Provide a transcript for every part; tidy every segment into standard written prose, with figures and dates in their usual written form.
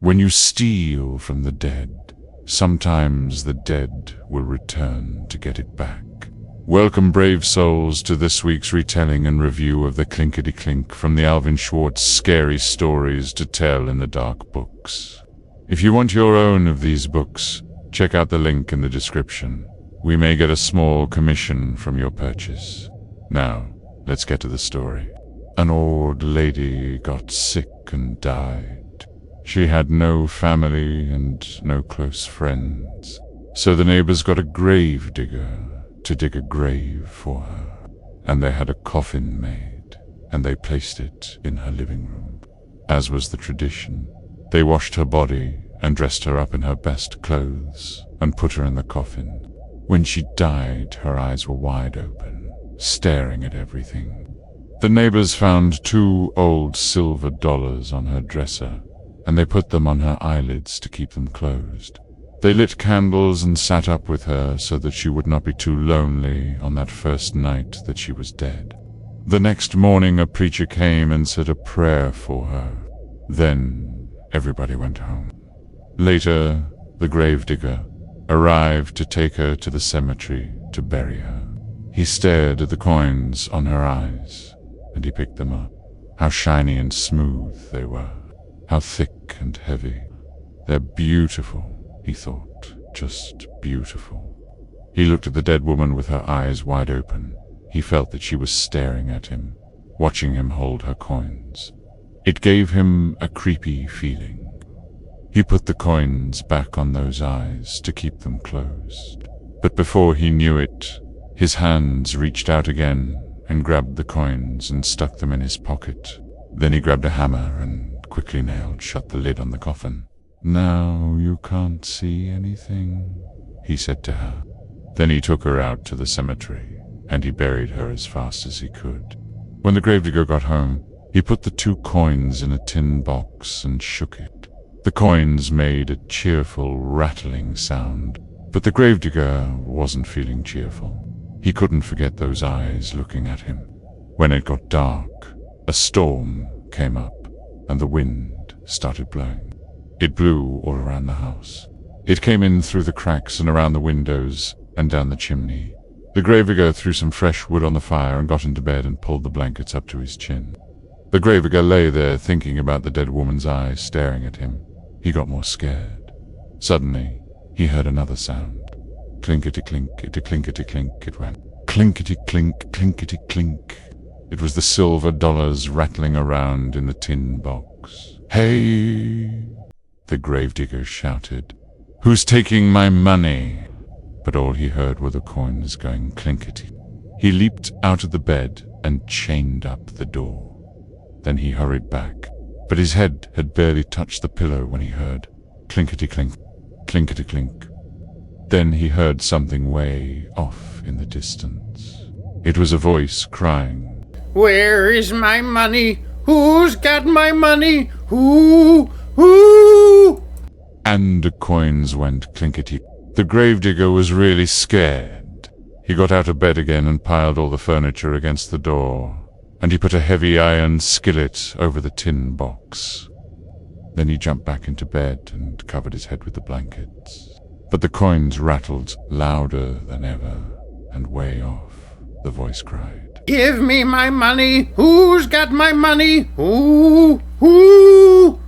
When you steal from the dead, sometimes the dead will return to get it back. Welcome, brave souls, to this week's retelling and review of the Clinkity Clink from the Alvin Schwartz Scary Stories to Tell in the Dark books. If you want your own of these books, check out the link in the description. We may get a small commission from your purchase. Now, let's get to the story. An old lady got sick and died. She had no family and no close friends, so the neighbors got a grave digger to dig a grave for her, and they had a coffin made, and they placed it in her living room. As was the tradition, they washed her body and dressed her up in her best clothes and put her in the coffin. When she died, her eyes were wide open, staring at everything. The neighbors found 2 old silver dollars on her dresser, and they put them on her eyelids to keep them closed. They lit candles and sat up with her so that she would not be too lonely on that first night that she was dead. The next morning a preacher came and said a prayer for her. Then everybody went home. Later, the gravedigger arrived to take her to the cemetery to bury her. He stared at the coins on her eyes, and he picked them up. How shiny and smooth they were. How thick and heavy. They're beautiful, he thought, just beautiful. He looked at the dead woman with her eyes wide open. He felt that she was staring at him, watching him hold her coins. It gave him a creepy feeling. He put the coins back on those eyes to keep them closed. But before he knew it, his hands reached out again and grabbed the coins and stuck them in his pocket. Then he grabbed a hammer and quickly nailed shut the lid on the coffin. "Now you can't see anything," he said to her. Then he took her out to the cemetery, and he buried her as fast as he could. When the gravedigger got home, he put the 2 coins in a tin box and shook it. The coins made a cheerful, rattling sound, but the gravedigger wasn't feeling cheerful. He couldn't forget those eyes looking at him. When it got dark, a storm came up, and the wind started blowing. It blew all around the house. It came in through the cracks and around the windows and down the chimney. The gravedigger threw some fresh wood on the fire and got into bed and pulled the blankets up to his chin. The gravedigger lay there thinking about the dead woman's eyes staring at him. He got more scared. Suddenly, he heard another sound. Clinkity clink, clinkity clink, it went. Clinkity clink, clinkity clink. It was the silver dollars rattling around in the tin box. "Hey!" the gravedigger shouted. "Who's taking my money?" But all he heard were the coins going clinkety. He leaped out of the bed and chained up the door. Then he hurried back, but his head had barely touched the pillow when he heard clinkety clink, clinkety clink. Then he heard something way off in the distance. It was a voice crying, "Where is my money? Who's got my money? Who? Who?" And the coins went clinkety. The gravedigger was really scared. He got out of bed again and piled all the furniture against the door, and he put a heavy iron skillet over the tin box. Then he jumped back into bed and covered his head with the blankets. But the coins rattled louder than ever, and way off, the voice cried, "Give me my money! Who's got my money? Who? Who?"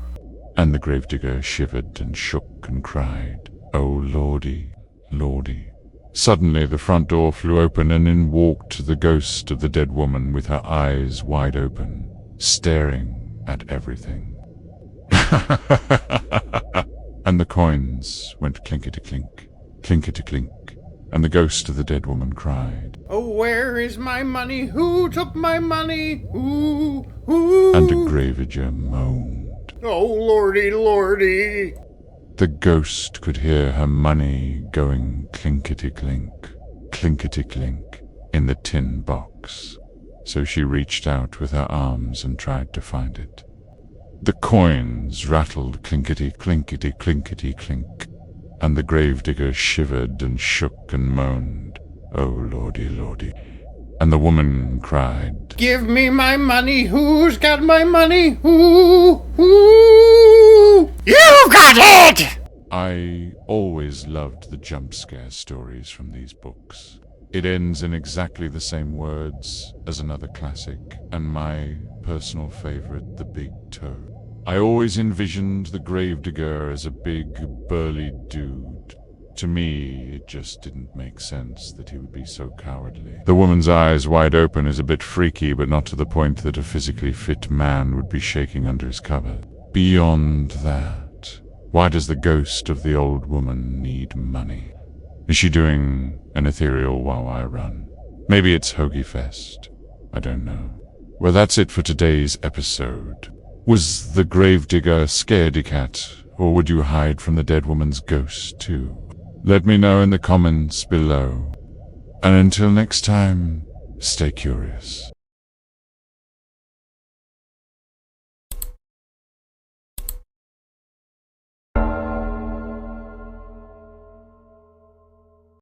And the gravedigger shivered and shook and cried, "Oh, Lordy, Lordy." Suddenly the front door flew open, and in walked the ghost of the dead woman with her eyes wide open, staring at everything. And the coins went clinkety clink, clinkety clink, and the ghost of the dead woman cried, "Oh, where is my money? Who took my money? Who? Who?" And the gravedigger moaned. "Oh, Lordy, Lordy." The ghost could hear her money going clinkety clink, clinkety clink in the tin box, so she reached out with her arms and tried to find it. The coins rattled clinkety clinkety clinkety clink, and the gravedigger shivered and shook and moaned, "Oh, Lordy, Lordy." And the woman cried, "Give me my money! Who's got my money? Who? Who? You've dead! I always loved the jump scare stories from these books. It ends in exactly the same words as another classic, and my personal favorite, The Big Toe. I always envisioned the gravedigger as a big, burly dude. To me, it just didn't make sense that he would be so cowardly. The woman's eyes wide open is a bit freaky, but not to the point that a physically fit man would be shaking under his cover. Beyond that, why does the ghost of the old woman need money? Is she doing an ethereal Wawa run? Maybe it's Hoagie Fest. I don't know. Well, that's it for today's episode. Was the gravedigger scaredy cat, or would you hide from the dead woman's ghost too? Let me know in the comments below. And until next time, stay curious.